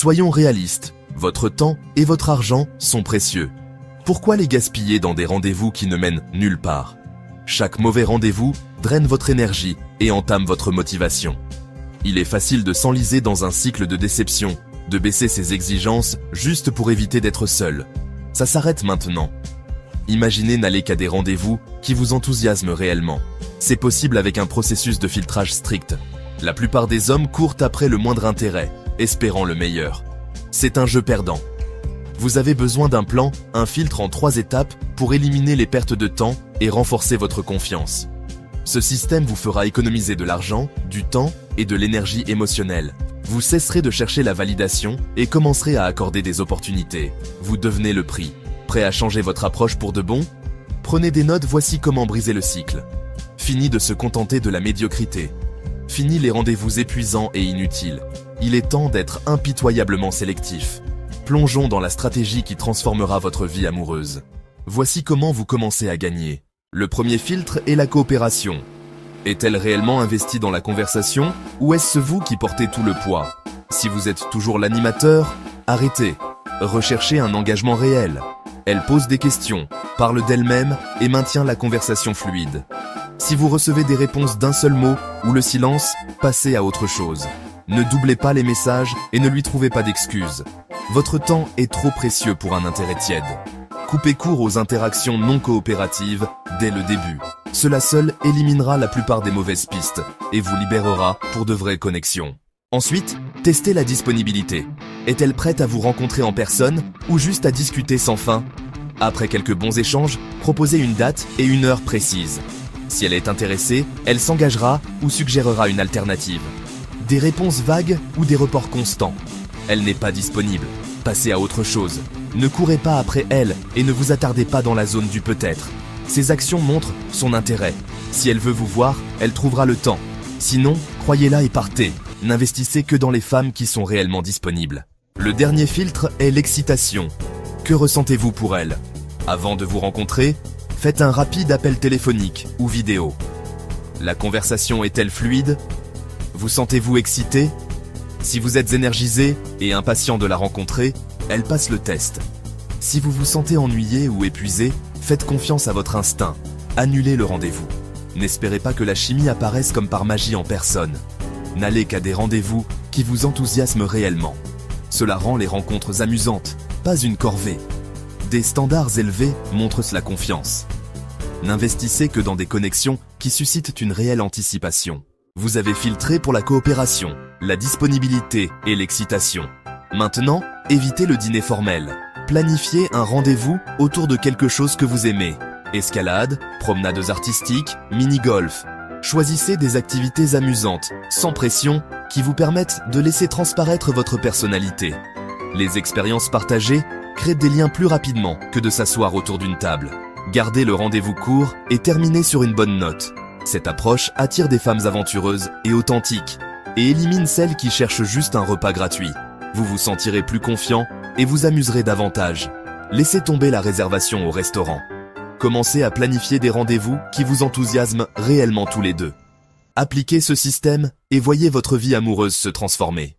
Soyons réalistes, votre temps et votre argent sont précieux. Pourquoi les gaspiller dans des rendez-vous qui ne mènent nulle part? Chaque mauvais rendez-vous draine votre énergie et entame votre motivation. Il est facile de s'enliser dans un cycle de déception, de baisser ses exigences juste pour éviter d'être seul. Ça s'arrête maintenant. Imaginez n'aller qu'à des rendez-vous qui vous enthousiasment réellement. C'est possible avec un processus de filtrage strict. La plupart des hommes courent après le moindre intérêt, espérant le meilleur. C'est un jeu perdant. Vous avez besoin d'un plan, un filtre en 3 étapes pour éliminer les pertes de temps et renforcer votre confiance. Ce système vous fera économiser de l'argent, du temps et de l'énergie émotionnelle. Vous cesserez de chercher la validation et commencerez à accorder des opportunités. Vous devenez le prix. Prêt à changer votre approche pour de bon? Prenez des notes, voici comment briser le cycle. Fini de se contenter de la médiocrité. Fini les rendez-vous épuisants et inutiles. Il est temps d'être impitoyablement sélectif. Plongeons dans la stratégie qui transformera votre vie amoureuse. Voici comment vous commencez à gagner. Le premier filtre est la coopération. Est-elle réellement investie dans la conversation ou est-ce vous qui portez tout le poids? Si vous êtes toujours l'animateur, arrêtez. Recherchez un engagement réel. Elle pose des questions, parle d'elle-même et maintient la conversation fluide. Si vous recevez des réponses d'un seul mot ou le silence, passez à autre chose. Ne doublez pas les messages et ne lui trouvez pas d'excuses. Votre temps est trop précieux pour un intérêt tiède. Coupez court aux interactions non coopératives dès le début. Cela seul éliminera la plupart des mauvaises pistes et vous libérera pour de vraies connexions. Ensuite, testez la disponibilité. Est-elle prête à vous rencontrer en personne ou juste à discuter sans fin? Après quelques bons échanges, proposez une date et une heure précises. Si elle est intéressée, elle s'engagera ou suggérera une alternative. Des réponses vagues ou des reports constants. Elle n'est pas disponible. Passez à autre chose. Ne courez pas après elle et ne vous attardez pas dans la zone du peut-être. Ses actions montrent son intérêt. Si elle veut vous voir, elle trouvera le temps. Sinon, croyez-la et partez. N'investissez que dans les femmes qui sont réellement disponibles. Le dernier filtre est l'excitation. Que ressentez-vous pour elle? Avant de vous rencontrer, faites un rapide appel téléphonique ou vidéo. La conversation est-elle fluide? Vous sentez-vous excité? Si vous êtes énergisé et impatient de la rencontrer, elle passe le test. Si vous vous sentez ennuyé ou épuisé, faites confiance à votre instinct. Annulez le rendez-vous. N'espérez pas que la chimie apparaisse comme par magie en personne. N'allez qu'à des rendez-vous qui vous enthousiasment réellement. Cela rend les rencontres amusantes, pas une corvée. Des standards élevés montrent la confiance. N'investissez que dans des connexions qui suscitent une réelle anticipation. Vous avez filtré pour la coopération, la disponibilité et l'excitation. Maintenant, évitez le dîner formel. Planifiez un rendez-vous autour de quelque chose que vous aimez. Escalade, promenades artistiques, mini-golf. Choisissez des activités amusantes, sans pression, qui vous permettent de laisser transparaître votre personnalité. Les expériences partagées créent des liens plus rapidement que de s'asseoir autour d'une table. Gardez le rendez-vous court et terminez sur une bonne note. Cette approche attire des femmes aventureuses et authentiques et élimine celles qui cherchent juste un repas gratuit. Vous vous sentirez plus confiant et vous amuserez davantage. Laissez tomber la réservation au restaurant. Commencez à planifier des rendez-vous qui vous enthousiasment réellement tous les deux. Appliquez ce système et voyez votre vie amoureuse se transformer.